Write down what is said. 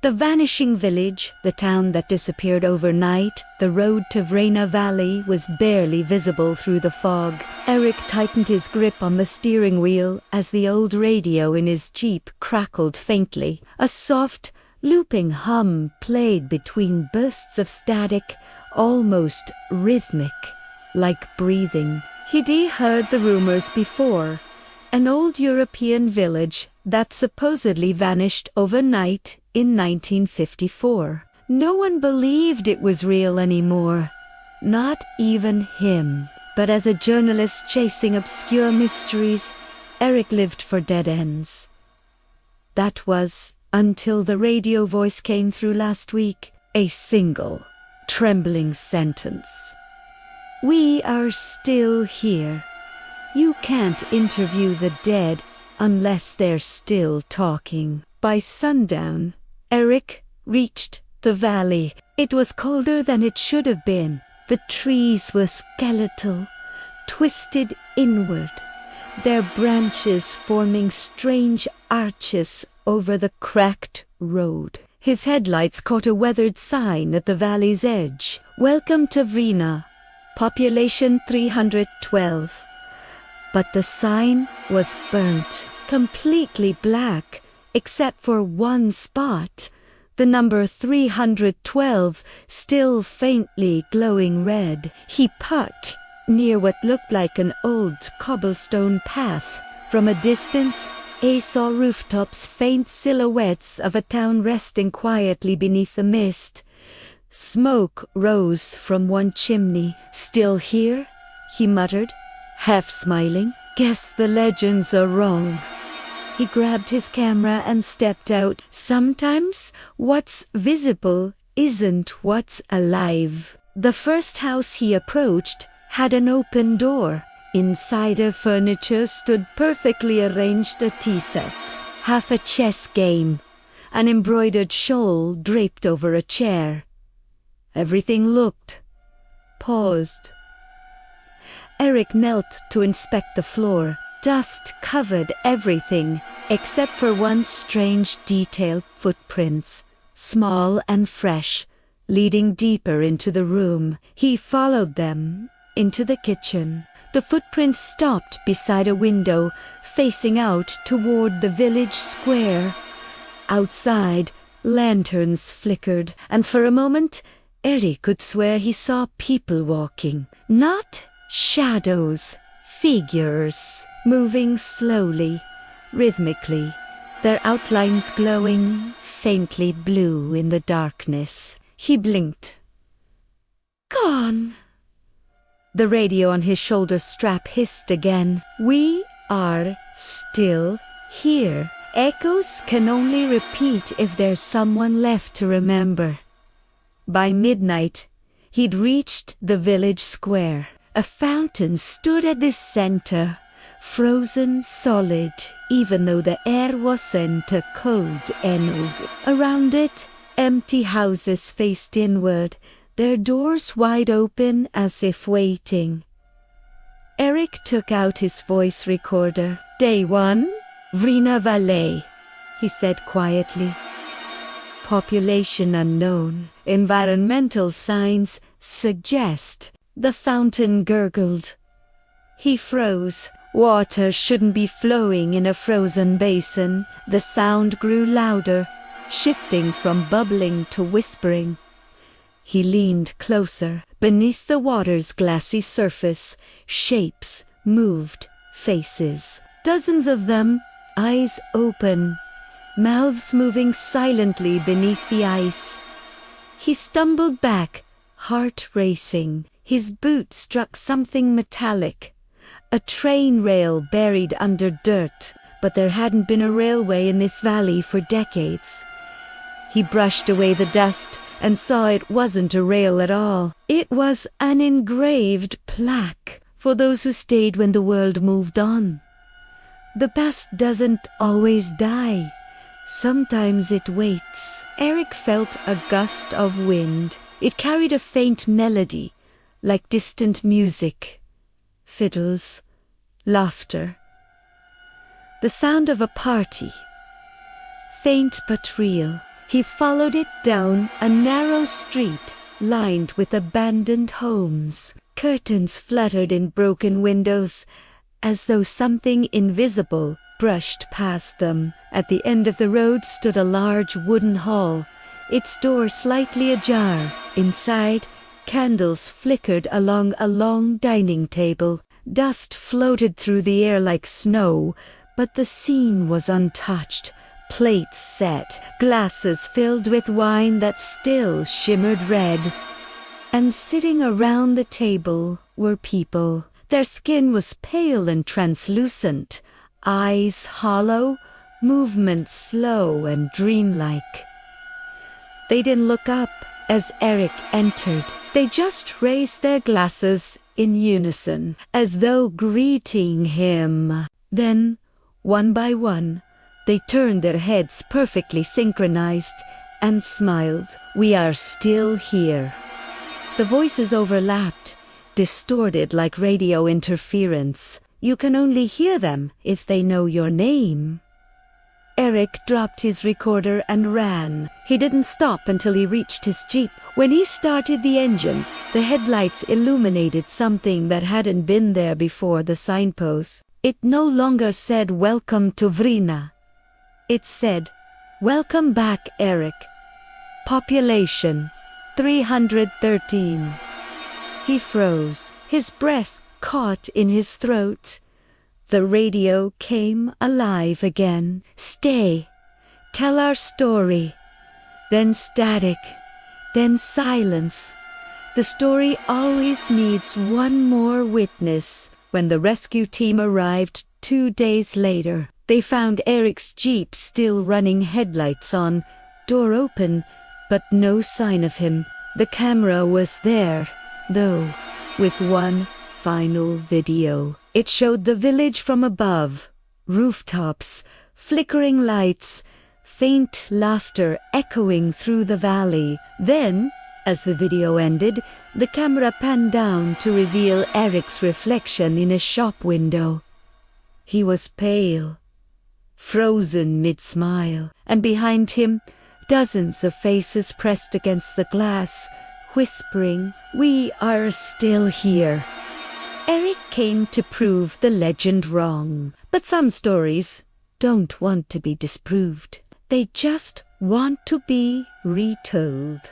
The Vanishing village, the town that disappeared overnight, the road to Vrina Valley was barely visible through the fog. Erik tightened his grip on the steering wheel as the old radio in his Jeep crackled faintly. A soft, looping hum played between bursts of static, almost rhythmic, like breathing. He'd heard the rumors before. An old European village that supposedly vanished overnight in 1954. No one believed it was real anymore. Not even him. But as a journalist chasing obscure mysteries, Erik lived for dead ends. That was until the radio voice came through last week. A single, trembling sentence. "We are still here. You can't interview the dead unless they're still talking." By sundown, Erik reached the valley. It was colder than it should have been. The trees were skeletal, twisted inward, their branches forming strange arches over the cracked road. His headlights caught a weathered sign at the valley's edge. "Welcome to Vrina, population 312. But the sign was burnt, completely black, except for one spot, the number 312 still faintly glowing red. He parked near what looked like an old cobblestone path. From a distance, he saw rooftops, faint silhouettes of a town resting quietly beneath the mist. Smoke rose from one chimney. "Still here?" he muttered, half smiling. "Guess the legends are wrong." He grabbed his camera and stepped out. Sometimes what's visible isn't what's alive. The first house he approached had an open door. Inside of furniture stood perfectly arranged a tea set, half a chess game, an embroidered shawl draped over a chair. Everything looked paused. Erik knelt to inspect the floor. Dust covered everything, except for one strange detail: footprints, small and fresh, leading deeper into the room. He followed them into the kitchen. The footprints stopped beside a window, facing out toward the village square. Outside, lanterns flickered, and for a moment, Erik could swear he saw people walking. Not shadows, figures, moving slowly, rhythmically, their outlines glowing faintly blue in the darkness. He blinked. "Gone." The radio on his shoulder strap hissed again. "We are still here. Echoes can only repeat if there's someone left to remember." By midnight, he'd reached the village square. A fountain stood at the center, frozen solid, even though the air wasn't cold enough. Around it, empty houses faced inward, their doors wide open as if waiting. Erik took out his voice recorder. "Day 1, Vrina Valley," he said quietly. "Population unknown. Environmental signs suggest." The fountain gurgled. He froze. Water shouldn't be flowing in a frozen basin. The sound grew louder, shifting from bubbling to whispering. He leaned closer. Beneath the water's glassy surface, shapes moved, faces. Dozens of them, eyes open, mouths moving silently beneath the ice. He stumbled back, heart racing. His boot struck something metallic, a train rail buried under dirt, but there hadn't been a railway in this valley for decades. He brushed away the dust and saw it wasn't a rail at all. It was an engraved plaque for those who stayed when the world moved on. The past doesn't always die. Sometimes it waits. Erik felt a gust of wind. It carried a faint melody, like distant music, fiddles, laughter. The sound of a party, faint but real. He followed it down a narrow street lined with abandoned homes. Curtains fluttered in broken windows, as though something invisible brushed past them. At the end of the road stood a large wooden hall, its door slightly ajar. Inside, candles flickered along a long dining table. Dust floated through the air like snow, but the scene was untouched. Plates set, glasses filled with wine that still shimmered red. And sitting around the table were people. Their skin was pale and translucent, eyes hollow, movements slow and dreamlike. They didn't look up as Erik entered. They just raised their glasses in unison, as though greeting him. Then, one by one, they turned their heads perfectly synchronized and smiled. "We are still here." The voices overlapped, distorted like radio interference. You can only hear them if they know your name. Erik dropped his recorder and ran. He didn't stop until he reached his jeep. When he started the engine, the headlights illuminated something that hadn't been there before the signpost. It no longer said, "Welcome to Vrina." It said, "Welcome back, Erik. Population 313. He froze, his breath caught in his throat. The radio came alive again. "Stay. Tell our story." Then static. Then silence. The story always needs one more witness. When the rescue team arrived 2 days later, they found Erik's jeep still running, headlights on, door open, but no sign of him. The camera was there, though, with one final video. It showed the village from above, rooftops, flickering lights, faint laughter echoing through the valley. Then, as the video ended, the camera panned down to reveal Erik's reflection in a shop window. He was pale, frozen mid-smile, and behind him, dozens of faces pressed against the glass, whispering, "We are still here." Erik came to prove the legend wrong. But some stories don't want to be disproved. They just want to be retold.